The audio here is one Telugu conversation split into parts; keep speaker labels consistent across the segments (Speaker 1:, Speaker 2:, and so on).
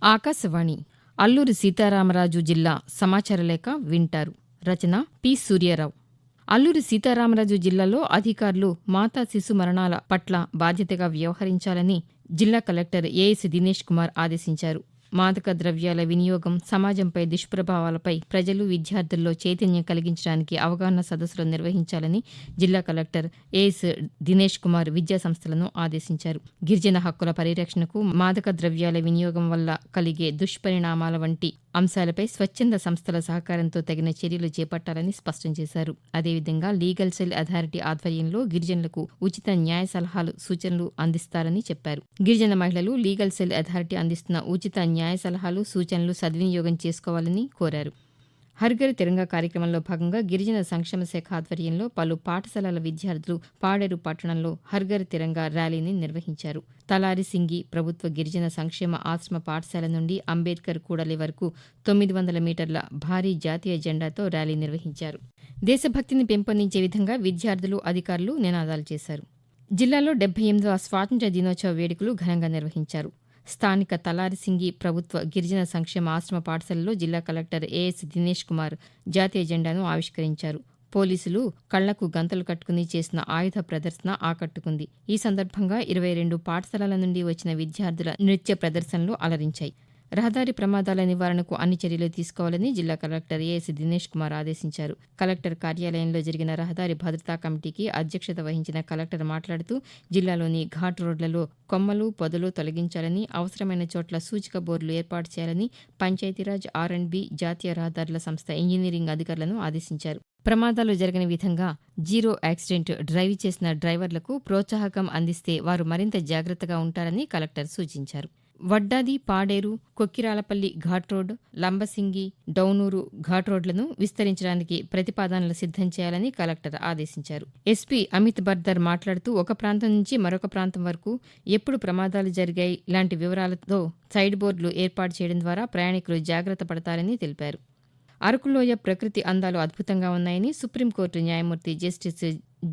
Speaker 1: ఆకాశవాణి అల్లూరి సీతారామరాజు జిల్లా సమాచార లేఖ వింటారు. రచన పి. సూర్యారావు. అల్లూరి సీతారామరాజు జిల్లాలో అధికారులు మాతా శిశు మరణాల పట్ల బాధ్యతగా వ్యవహరించాలని జిల్లా కలెక్టర్ ఏఎస్ దినేష్ కుమార్ ఆదేశించారు. మాదక ద్రవ్యాల వినియోగం, సమాజంపై దుష్ప్రభావాలపై ప్రజలు, విద్యార్థుల్లో చైతన్యం కలిగించడానికి అవగాహన సదస్సులు నిర్వహించాలని జిల్లా కలెక్టర్ ఏఎస్ దినేష్ కుమార్ విద్యాసంస్థలను ఆదేశించారు. గిరిజన హక్కుల పరిరక్షణకు, మాదక ద్రవ్యాల వినియోగం వల్ల కలిగే దుష్పరిణామాల వంటి అంశాలపై స్వచ్ఛంద సంస్థల సహకారంతో తగిన చర్యలు చేపట్టాలని స్పష్టం చేశారు. అదేవిధంగా లీగల్ సెల్ అథారిటీ ఆధ్వర్యంలో గిరిజనులకు ఉచిత న్యాయ సలహాలు, సూచనలు అందిస్తారని చెప్పారు. గిరిజన మహిళలు లీగల్ సెల్ అథారిటీ అందిస్తున్న ఉచిత న్యాయ సలహాలు, సూచనలు సద్వినియోగం చేసుకోవాలని కోరారు. హర్ఘర్ తిరంగా కార్యక్రమంలో భాగంగా గిరిజన సంక్షేమ శాఖ ఆధ్వర్యంలో పలు పాఠశాలల విద్యార్థులు పాడేరు పట్టణంలో హర్ఘర్ తిరంగా ర్యాలీని నిర్వహించారు. తలారిసింగి ప్రభుత్వ గిరిజన సంక్షేమ ఆశ్రమ పాఠశాల నుండి అంబేద్కర్ కూడలి వరకు 900 మీటర్ల భారీ జాతీయ జెండాతో ర్యాలీ నిర్వహించారు. దేశభక్తిని పెంపొందించే విధంగా విద్యార్థులు, అధికారులు నినాదాలు చేశారు. జిల్లాలో 78వ స్వాతంత్ర్య దినోత్సవ వేడుకలు ఘనంగా నిర్వహించారు. స్థానిక తలారిసింగి ప్రభుత్వ గిరిజన సంక్షేమ ఆశ్రమ పాఠశాలలో జిల్లా కలెక్టర్ ఏఎస్ దినేష్ కుమార్ జాతీయ జెండాను ఆవిష్కరించారు. పోలీసులు కళ్లకు గంతలు కట్టుకుని చేసిన ఆయుధ ప్రదర్శన ఆకట్టుకుంది. ఈ సందర్భంగా 22 పాఠశాలల నుండి వచ్చిన విద్యార్థుల నృత్య ప్రదర్శనలు అలరించాయి. రహదారి ప్రమాదాల నివారణకు అన్ని చర్యలు తీసుకోవాలని జిల్లా కలెక్టర్ ఏఎస్ దినేష్ కుమార్ ఆదేశించారు. కలెక్టర్ కార్యాలయంలో జరిగిన రహదారి భద్రతా కమిటీకి అధ్యక్షత వహించిన కలెక్టర్ మాట్లాడుతూ జిల్లాలోని ఘాట్ రోడ్లలో కొమ్మలు, పొదలు తొలగించాలని, అవసరమైన చోట్ల సూచిక బోర్డులు ఏర్పాటు చేయాలని పంచాయతీరాజ్, ఆర్&బి, జాతీయ రహదారుల సంస్థ ఇంజనీరింగ్ అధికారులను ఆదేశించారు. ప్రమాదాలు జరగని విధంగా జీరో యాక్సిడెంట్ డ్రైవ్ చేసిన డ్రైవర్లకు ప్రోత్సాహకం అందిస్తే వారు మరింత జాగ్రత్తగా ఉంటారని కలెక్టర్ సూచించారు. వడ్డాది, పాడేరు, కొక్కిరాలపల్లి ఘాట్ రోడ్, లంబసింగి, డౌనూరు ఘాట్ రోడ్లను విస్తరించడానికి ప్రతిపాదనలు సిద్ధం చేయాలని కలెక్టర్ ఆదేశించారు. ఎస్పీ అమిత్ బర్దర్ మాట్లాడుతూ ఒక ప్రాంతం నుంచి మరొక ప్రాంతం వరకు ఎప్పుడు ప్రమాదాలు జరిగాయి లాంటి వివరాలతో సైడ్ బోర్డులు ఏర్పాటు చేయడం ద్వారా ప్రయాణికులు జాగ్రత్త పడతారని తెలిపారు. అరకులోయ ప్రకృతి అందాలు అద్భుతంగా ఉన్నాయని సుప్రీంకోర్టు న్యాయమూర్తి జస్టిస్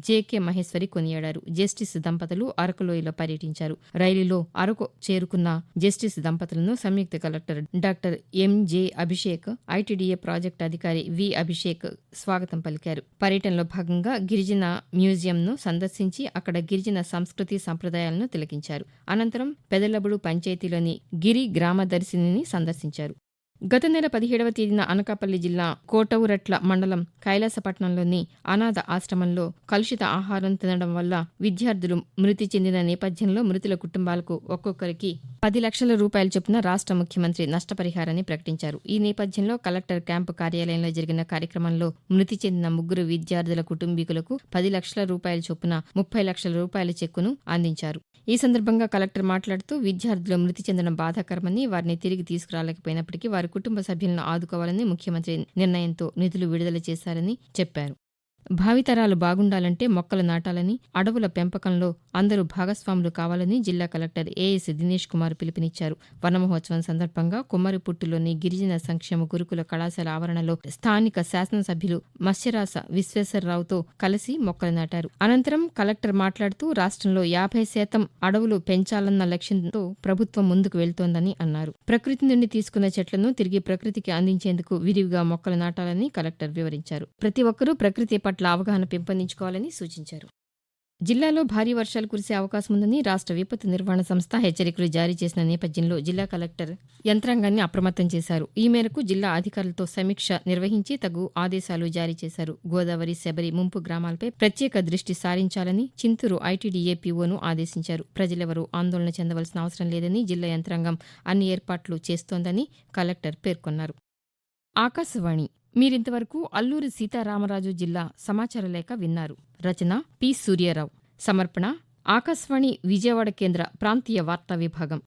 Speaker 1: జెకే మహేశ్వరి కొనియాడారు. జస్టిస్ దంపతులు అరకులోయలో పర్యటించారు. రైలులో అరకు చేరుకున్న జస్టిస్ దంపతులను సంయుక్త collector doctor MJ Abhishek, ITDA project అధికారి వి అభిషేక్ స్వాగతం పలికారు. పర్యటనలో భాగంగా గిరిజన మ్యూజియంను సందర్శించి అక్కడ గిరిజన సంస్కృతి, సంప్రదాయాలను తిలకించారు. అనంతరం పెదలబుడు పంచాయతీలోని గిరి గ్రామదర్శినిని సందర్శించారు. గత నెల 17వ తేదీన అనకాపల్లి జిల్లా కోటౌరట్ల మండలం కైలాసపట్నంలోని అనాథ ఆశ్రమంలో కలుషిత ఆహారం తినడం వల్ల విద్యార్థులు మృతి చెందిన నేపథ్యంలో మృతుల కుటుంబాలకు ఒక్కొక్కరికి 10 లక్షల రూపాయల చొప్పున రాష్ట్ర ముఖ్యమంత్రి నష్టపరిహారాన్ని ప్రకటించారు. ఈ నేపథ్యంలో కలెక్టర్ క్యాంపు కార్యాలయంలో జరిగిన కార్యక్రమంలో మృతి చెందిన 3 విద్యార్థుల కుటుంబీకులకు 10 లక్షల రూపాయల చొప్పున 30 లక్షల రూపాయల చెక్కును అందించారు. ఈ సందర్భంగా కలెక్టర్ మాట్లాడుతూ విద్యార్థులు మృతి చెందడం బాధాకరమని, వారిని తిరిగి తీసుకురాలేకపోయినప్పటికీ వారి కుటుంబ సభ్యులను ఆదుకోవాలని ముఖ్యమంత్రి నిర్ణయంతో నిధులు విడుదల చేశారని చెప్పారు. భావితరాలు బాగుండాలంటే మొక్కలు నాటాలని, అడవుల పెంపకంలో అందరూ భాగస్వాములు కావాలని జిల్లా కలెక్టర్ ఏఎస్ దినేష్ కుమార్ పిలుపునిచ్చారు. వన మహోత్సవం సందర్భంగా కొమ్మరిపుట్టులోని గిరిజన సంక్షేమ గురుకుల కళాశాల ఆవరణలో స్థానిక శాసనసభ్యులు మత్స్యరాస విశ్వేశ్వరరావుతో కలిసి మొక్కలు నాటారు. అనంతరం కలెక్టర్ మాట్లాడుతూ రాష్ట్రంలో 50% అడవులు పెంచాలన్న లక్ష్యంతో ప్రభుత్వం ముందుకు వెళ్తోందని అన్నారు. ప్రకృతి నుండి తీసుకున్న చెట్లను తిరిగి ప్రకృతికి అందించేందుకు విరివిగా మొక్కలు నాటాలని కలెక్టర్ వివరించారు. ప్రతి ఒక్కరూ ప్రకృతి పట్ల అవగాహన పెంపొందించుకోవాలని సూచించారు. జిల్లాలో భారీ వర్షాలు కురిసే అవకాశం ఉందని రాష్ట్ర విపత్తు నిర్వహణ సంస్థ హెచ్చరికలు జారీ చేసిన నేపథ్యంలో జిల్లా కలెక్టర్ యంత్రాంగాన్ని అప్రమత్తం చేశారు. ఈ మేరకు జిల్లా అధికారులతో సమీక్ష నిర్వహించి తగు ఆదేశాలు జారీ చేశారు. గోదావరి, శబరి ముంపు గ్రామాలపై ప్రత్యేక దృష్టి సారించాలని చింతూరు ఐటీడీఏ పీఓను ఆదేశించారు. ప్రజలెవరూ ఆందోళన చెందవలసిన అవసరం లేదని జిల్లా యంత్రాంగం అన్ని ఏర్పాట్లు చేస్తోందని కలెక్టర్ పేర్కొన్నారు. ఆకాశవాణి మీరింతవరకు అల్లూరి సీతారామరాజు జిల్లా సమాచార లేఖ విన్నారు. రచన పి. సూర్యారావు. సమర్పణ ఆకాశవాణి విజయవాడ కేంద్ర ప్రాంతీయ వార్తా విభాగం.